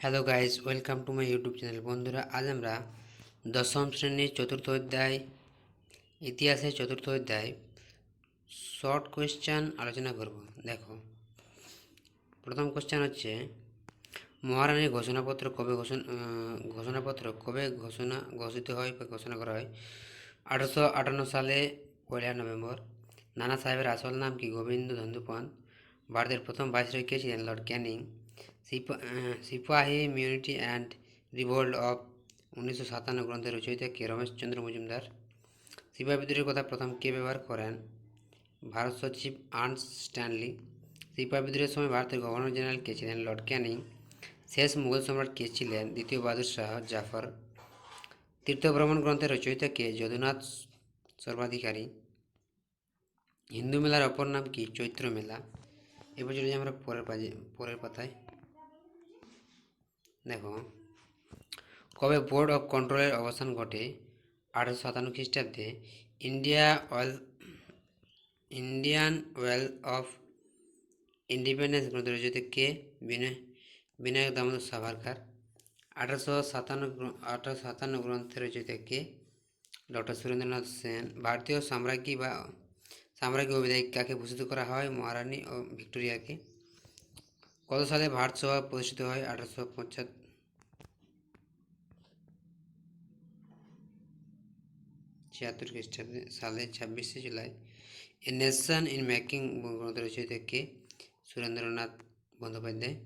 Hello guys, welcome to my YouTube channel. বন্ধুরা, আজ আমরা দশম শ্রেণীর চতুর্থ অধ্যায় ইতিহাসের চতুর্থ অধ্যায় শর্ট কোয়েশ্চেন আলোচনা করব। দেখো, প্রথম কোয়েশ্চেন হচ্ছে মহারানীর ঘোষণাপত্র কবে ঘোষিত হয় বা ঘোষণা করা হয়? 1858 সালে 1 নভেম্বর। নানা সাহেবের আসল নাম কি? গোবিন্দ চন্দ্র পান্ত। ভারতের প্রথম ভাইসরয় কে ছিলেন? লর্ড ক্যানিং। সিপাহী মিউনিটি অ্যান্ড রিভোল্ট অফ 1957 গ্রন্থের রচয়িতা কে? রমেশচন্দ্র মজুমদার। সিপাহী বিদ্রোহের কথা প্রথম কে ব্যবহার করেন? ভারত সচিব আর্নস্ট স্ট্যানলি। সিপাহী বিদ্রোহের সময় ভারতের গভর্নর জেনারেল কে ছিলেন? লর্ড ক্যানিং। শেষ মুঘল সম্রাট কে ছিলেন? দ্বিতীয় বাহাদুর শাহ জাফর। তীর্থভ্রমণ গ্রন্থের রচয়িতা কে? যদুনাথ সর্বাধিকারী। হিন্দু মেলার অপর নাম কি? চৈত্র মেলা। এবার চলে যাই আমরা পরের পাতায়। দেখো, কবে বোর্ড অফ কন্ট্রোলের অবসান ঘটে? 1857 খ্রিস্টাব্দে। ইন্ডিয়ান ওয়েল অফ ইন্ডিপেন্ডেন্স গ্রন্থের রচয়িতা কে? বিনায়ক দামোদর সাভারকার। 1857 গ্রন্থের রচয়িতা কে? ডক্টর সুরেন্দ্রনাথ সেন। ভারতীয় সাম্রাজ্ঞী অভিধায়ক কাকে ভূষিত করা হয়? মহারানী ও ভিক্টোরিয়াকে। কত সালে ভারত সভা প্রতিষ্ঠিত হয়? 1876 খ্রিস্টাব্দে সালে 26শে জুলাই। এ নেশন ইন মেকিং গ্রন্থের রচয়িতা কে? সুরেন্দ্রনাথ বন্দ্যোপাধ্যায়।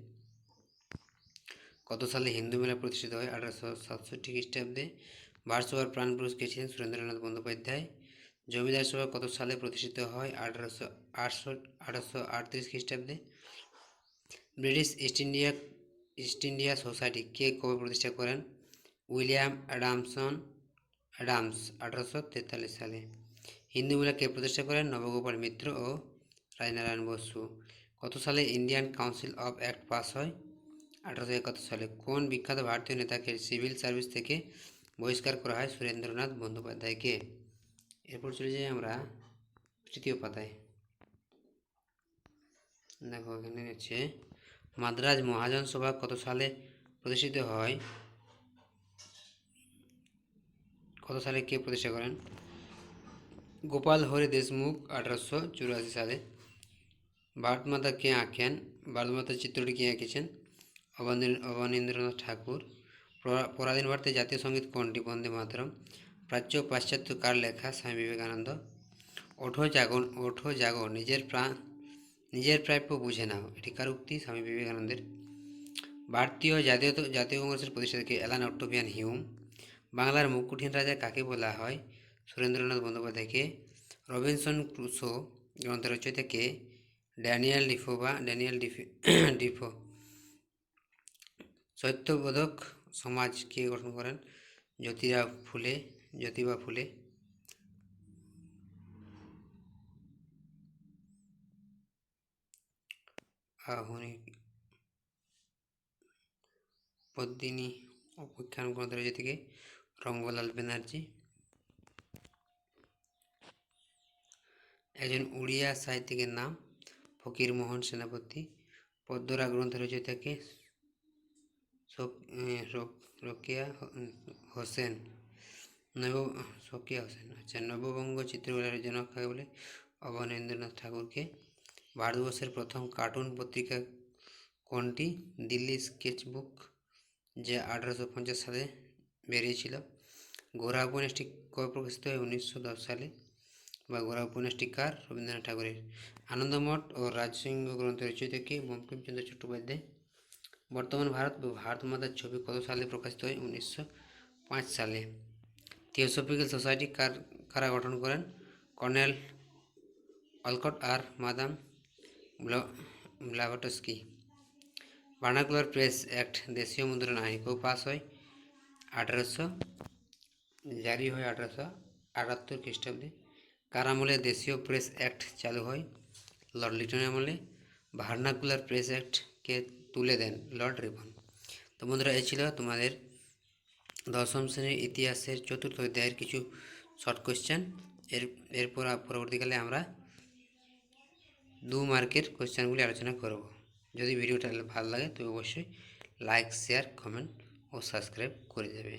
কত সালে হিন্দু মেলা প্রতিষ্ঠিত হয়? 1867 খ্রিস্টাব্দে। ভারত সভার প্রাণ পুরুষ কে ছিলেন? সুরেন্দ্রনাথ বন্দ্যোপাধ্যায়। জমিদার সভা কত সালে প্রতিষ্ঠিত হয়? 1838 খ্রিস্টাব্দে। ব্রিটিশ ইস্ট ইন্ডিয়া সোসাইটি কে কবে প্রতিষ্ঠা করেন? উইলিয়াম অ্যাডামস 1843 সালে। হিন্দু মেলা কে প্রতিষ্ঠা করেন? নবগোপাল মিত্র ও রাজনারায়ণ বসু। কত সালে Indian council of act pass হয়? 1871 সালে। কোন বিখ্যাত ভারতীয় নেতাকে সিভিল সার্ভিস থেকে বহিষ্কার করা হয়? সুরেন্দ্রনাথ বন্দ্যোপাধ্যায়কে। এরপর চলে যাই আমরা তৃতীয় পাতায়। দেখো, এখানে হচ্ছে মাদ্রাজ মহাজন সভা কত সালে প্রতিষ্ঠিত হয়? কত সালে কে প্রতিষ্ঠা করেন? গোপাল হরি দেশমুখ 1884 সালে। ভারত মাতা কে আঁকেন? ভারত মাতার চিত্রটি কে এঁকেছেন? অবনীন্দ্রনাথ ঠাকুর। পরাধীন ভারতের জাতীয় সঙ্গীত কোনটি? বন্দে মাতরম। প্রাচ্য ও পাশ্চাত্য কার লেখা? স্বামী বিবেকানন্দ। ওঠো জাগো নিজের প্রাপ্য বুঝে নাও, এটি কার উক্তি? স্বামী বিবেকানন্দের। ভারতীয় জাতীয় কংগ্রেসের প্রতিষ্ঠাতাকে? Alan Octavian Hume. বাংলার মুকুটহীন রাজা কাকে বলা হয়? সুরেন্দ্রনাথ বন্দ্যোপাধ্যায়কে। রবিনসন ক্রুসো গ্রন্থের রচয়িতা কে? Daniel Defoe. সত্যবোধক সমাজ কে গঠন করেন? জ্যোতিবা ফুলে। আধুনিক পদ্মিনী উপাখ্যান গ্রন্থের রচয়িতা কে? রঙ্গলাল ব্যানার্জি। একজন উড়িয়া সাহিত্যিকের নাম? ফকিরমোহন সেনাপতি। পদ্মরা গ্রন্থের রচয়িতা কে? রোকেয়া হোসেন। আচ্ছা, নববঙ্গ চিত্রকলার জনক কাকে বলে? অবনীন্দ্রনাথ ঠাকুরকে। ভারতবর্ষের প্রথম কার্টুন পত্রিকা কোনটি? দিল্লি স্কেচবুক, যা 1850 সালে বেরিয়েছিল। গোরা উপন্যাসটি কবে প্রকাশিত হয়? 1910 সালে। বা গোরা উপন্যাসটি কার? রবীন্দ্রনাথ ঠাকুরের। আনন্দমঠ ও রাজসিংহ গ্রন্থের রচয়িতা কে? বঙ্কিমচন্দ্র চট্টোপাধ্যায়। বর্তমান ভারত মাতার ছবি কত সালে প্রকাশিত হয়? 1905 সালে। থিওসফিক্যাল সোসাইটি কারা গঠন করেন? কর্নেল অলকট আর madam Blavatsky. Vernacular press act দেশীয় মুদ্রণ আইন কবে পাস হয়? জারি হয় 1878 খ্রিস্টাব্দে। কার আমলে দেশীয় প্রেস অ্যাক্ট চালু হয়? লর্ড লিটনের আমলে। ভার্নাকুলার প্রেস অ্যাক্টকে তুলে দেন লর্ড রিপন। তো বন্ধুরা, এই ছিল তোমাদের দশম শ্রেণীর ইতিহাসের চতুর্থ অধ্যায়ের কিছু শর্ট কোয়েশ্চেন। এরপর পরবর্তীকালে আমরা 2 মার্কের কোয়েশ্চেনগুলি আলোচনা করব। যদি ভিডিওটা ভালো লাগে তবে অবশ্যই লাইক শেয়ার কমেন্ট ও সাবস্ক্রাইব করে দেবে।